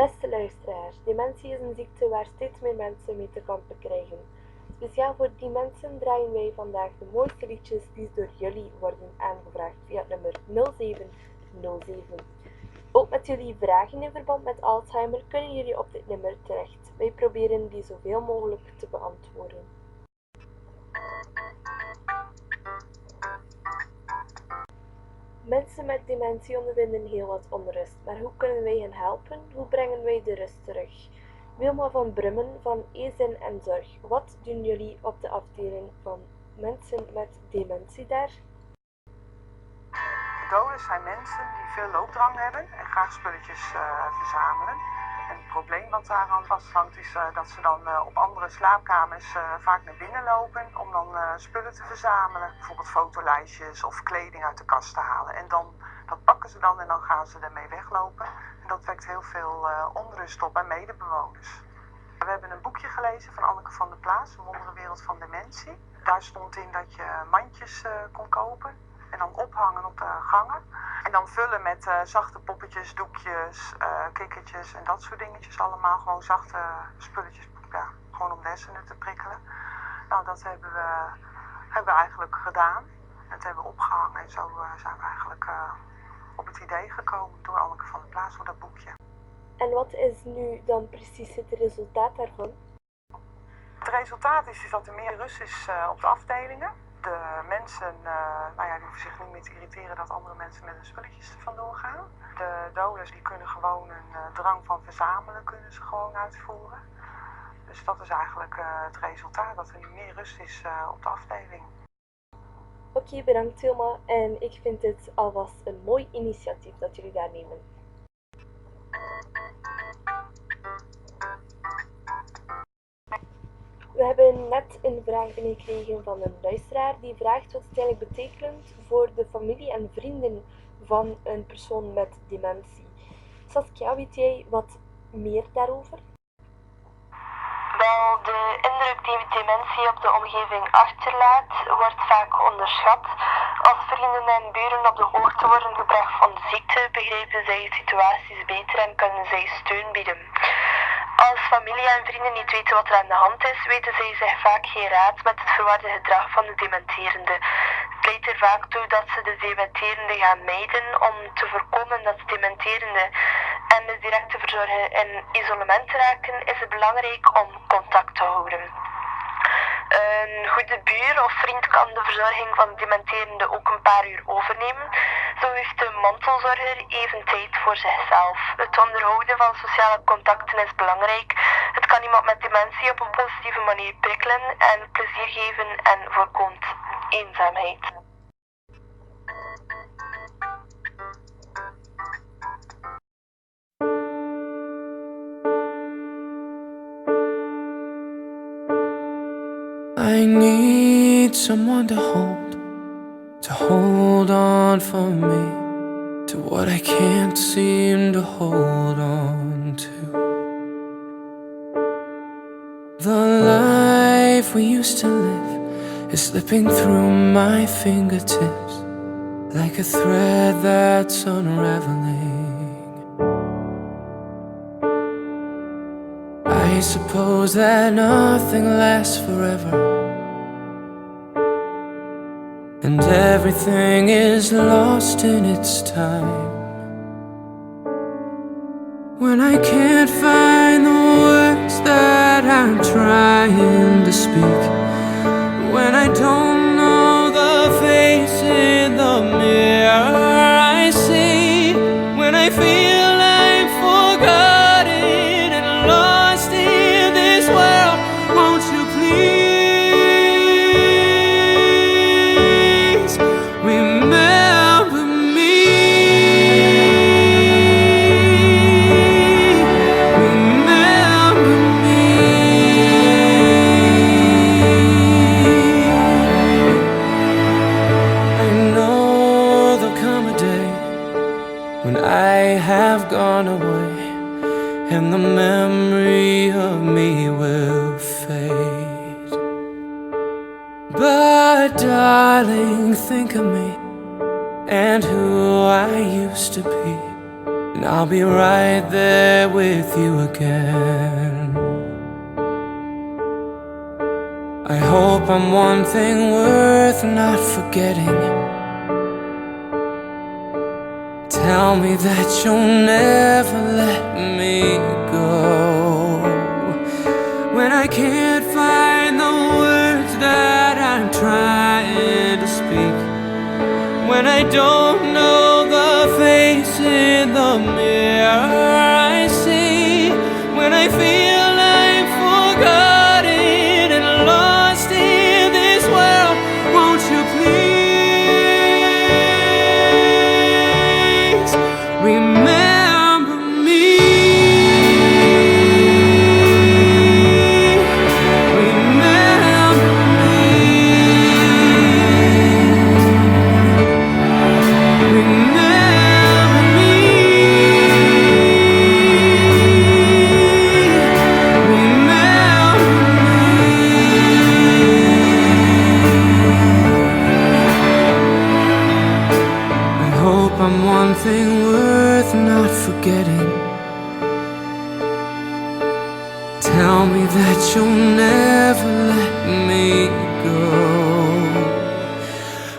Beste luisteraars, dementie is een ziekte waar steeds meer mensen mee te kampen krijgen. Speciaal voor die mensen draaien wij vandaag de mooiste liedjes die door jullie worden aangevraagd via het nummer 0707. Ook met jullie vragen in verband met Alzheimer kunnen jullie op dit nummer terecht. Wij proberen die zoveel mogelijk te beantwoorden. Mensen met dementie ondervinden heel wat onrust, maar hoe kunnen wij hen helpen? Hoe brengen wij de rust terug? Wilma van Brummen van Ezin en Zorg. Wat doen jullie op de afdeling van mensen met dementie daar? Doders zijn mensen die veel loopdrang hebben en graag spulletjes verzamelen. En het probleem wat daaraan vasthangt is dat ze dan op andere slaapkamers vaak naar binnen lopen om dan spullen te verzamelen. Bijvoorbeeld fotolijstjes of kleding uit de kast te halen. En dat pakken ze dan en dan gaan ze ermee weglopen. En dat wekt heel veel onrust op bij medebewoners. We hebben een boekje gelezen van Anneke van der Plaats, Een wondere wereld van dementie. Daar stond in dat je mandjes kon kopen en dan ophangen op de gangen. En dan vullen met zachte poppetjes, doekjes, kikkertjes en dat soort dingetjes. Allemaal gewoon zachte spulletjes, ja, gewoon om de hersenen te prikkelen. Nou, dat hebben we eigenlijk gedaan. Dat hebben we opgehangen en zo zijn we eigenlijk op het idee gekomen door Anneke van der Plaats voor dat boekje. En wat is nu dan precies het resultaat daarvan? Het resultaat is dat er meer rust is op de afdelingen. De mensen die hoeven zich niet meer te irriteren dat andere mensen met hun spulletjes er vandoor gaan. De doders die kunnen gewoon een drang van verzamelen kunnen ze gewoon uitvoeren. Dus dat is eigenlijk het resultaat, dat er nu meer rust is op de afdeling. Oké, bedankt Wilma. En ik vind het alvast een mooi initiatief dat jullie daar nemen. We hebben net een vraag binnengekregen van een luisteraar die vraagt wat het eigenlijk betekent voor de familie en vrienden van een persoon met dementie. Saskia, weet jij wat meer daarover? Wel, de indruk die dementie op de omgeving achterlaat, wordt vaak onderschat. Als vrienden en buren op de hoogte worden gebracht van de ziekte, begrijpen zij situaties beter en kunnen zij steun bieden. Als familie en vrienden niet weten wat er aan de hand is, weten zij zich vaak geen raad met het verwarde gedrag van de dementerende. Het leidt er vaak toe dat ze de dementerende gaan mijden om te voorkomen dat de dementerende en de directe verzorger in isolement raken, is het belangrijk om contact te houden. Een goede buur of vriend kan de verzorging van de dementerende ook een paar uur overnemen. Zo heeft de mantelzorger even tijd voor zichzelf. Het onderhouden van sociale contacten is belangrijk. Het kan iemand met dementie op een positieve manier prikkelen en plezier geven en voorkomt eenzaamheid. I need someone to hold on for me, to what I can't seem to hold on to. The life we used to live is slipping through my fingertips like a thread that's unraveling. I suppose that nothing lasts forever, and everything is lost in its time. When I can't find the words that I'm trying to speak, when I don't know the face in the mirror I see, when I feel I'm forgotten and lost in this world, won't you please remember me? Remember me. I know there'll come a day when I have gone away and the memory of me will fade. But darling, think of me and who I used to be. and I'll be right there with you again. I hope I'm one thing worth not forgetting. Tell me that you'll never let me go. When I can't find the words that I'm trying to speak, when I don't know the face in the mirror I see, when I feel I'm forgotten and lost in this world, won't you please remember me? Remember me. Remember me. Remember me. I hope I'm one thing worth not forgetting. Tell me that you'll never let me go.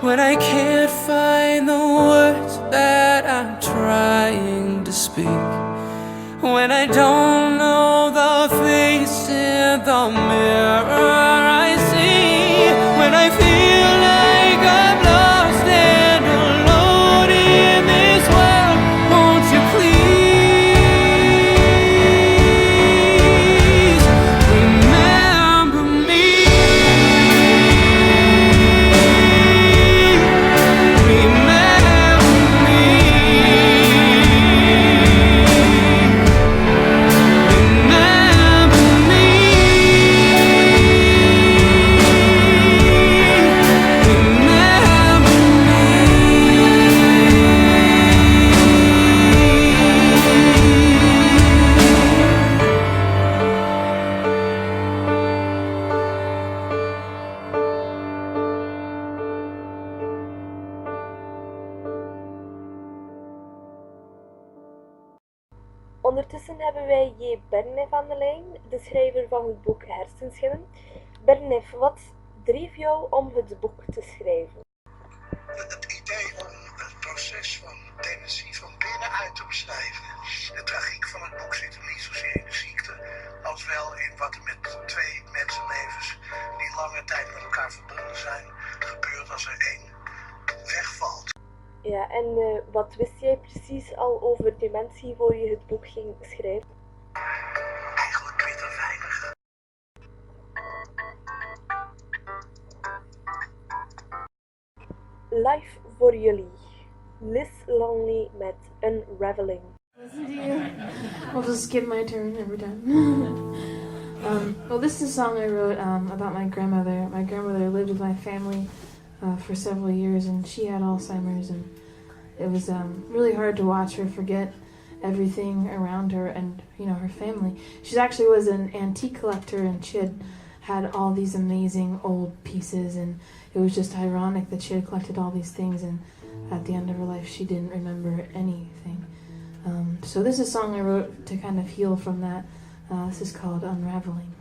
When I can't find the words that I'm trying to speak, when I don't know the face in the mirror I see, when I feel like I'm lost and alone in this world, won't you please remember me? Remember me. Remember me. Remember Ondertussen hebben wij J. Bernef aan de lijn, de schrijver van het boek Hersenschimmen. Bernef, wat dreef jou om het boek te schrijven? Het idee om het proces van dementie van binnenuit te beschrijven. De tragiek van het boek zit hem niet zozeer in de ziekte, als wel in wat er met twee mensenlevens die lange tijd met elkaar verbonden zijn, gebeurt als er één wegvalt. Ja, en wat wist jij precies al over dementie voor je het boek ging schrijven? Eigenlijk bitter weinig. Live voor jullie. Liz Longley met Unraveling. Listen to you. I'll just skip my turn every time. Well, this is a song I wrote about my grandmother. My grandmother lived with my family for several years, and she had Alzheimer's, and it was really hard to watch her forget everything around her and, you know, her family. She actually was an antique collector, and she had all these amazing old pieces, and it was just ironic that she had collected all these things, and at the end of her life she didn't remember anything. So this is a song I wrote to kind of heal from that. This is called Unraveling.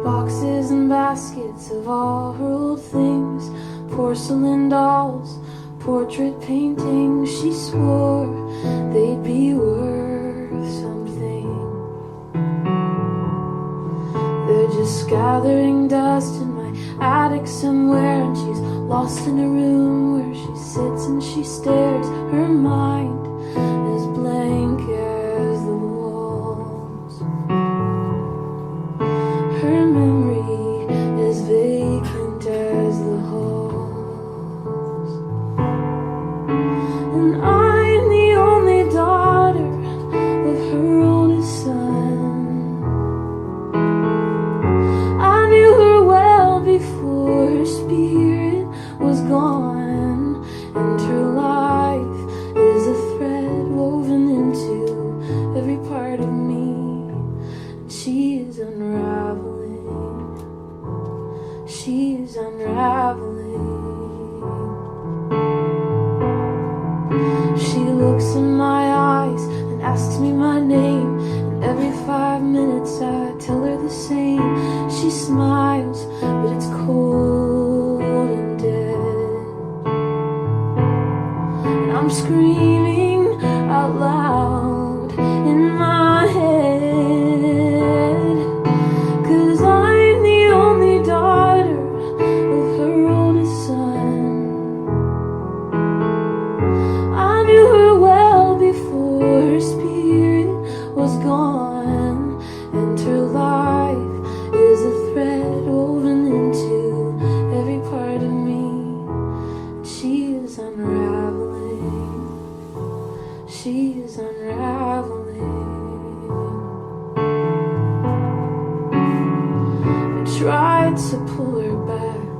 Boxes and baskets of all her old things, porcelain dolls, portrait paintings. She swore they'd be worth something. They're just gathering dust in my attic somewhere, and she's lost in a room where she sits and she stares. Her mind is blank as the walls. Her memory is vacant as the halls. And I'm the only daughter of her oldest son. I knew her well before her spirit was gone, and her life is a threat She looks in my eyes and asks me my name, and every 5 minutes I tell her the same. She smiles, but it's cold and dead, and I'm screaming out loud in my head, 'cause I'm the only daughter of her oldest son. I knew her well before her spirit was gone, and her life is a thread woven into every part of me. She is unraveling. She is unraveling. I tried to pull her back.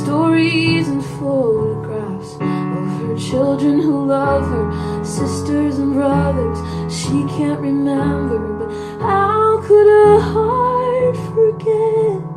Stories and photographs of her children who love her, sisters and brothers she can't remember. But how could a heart forget?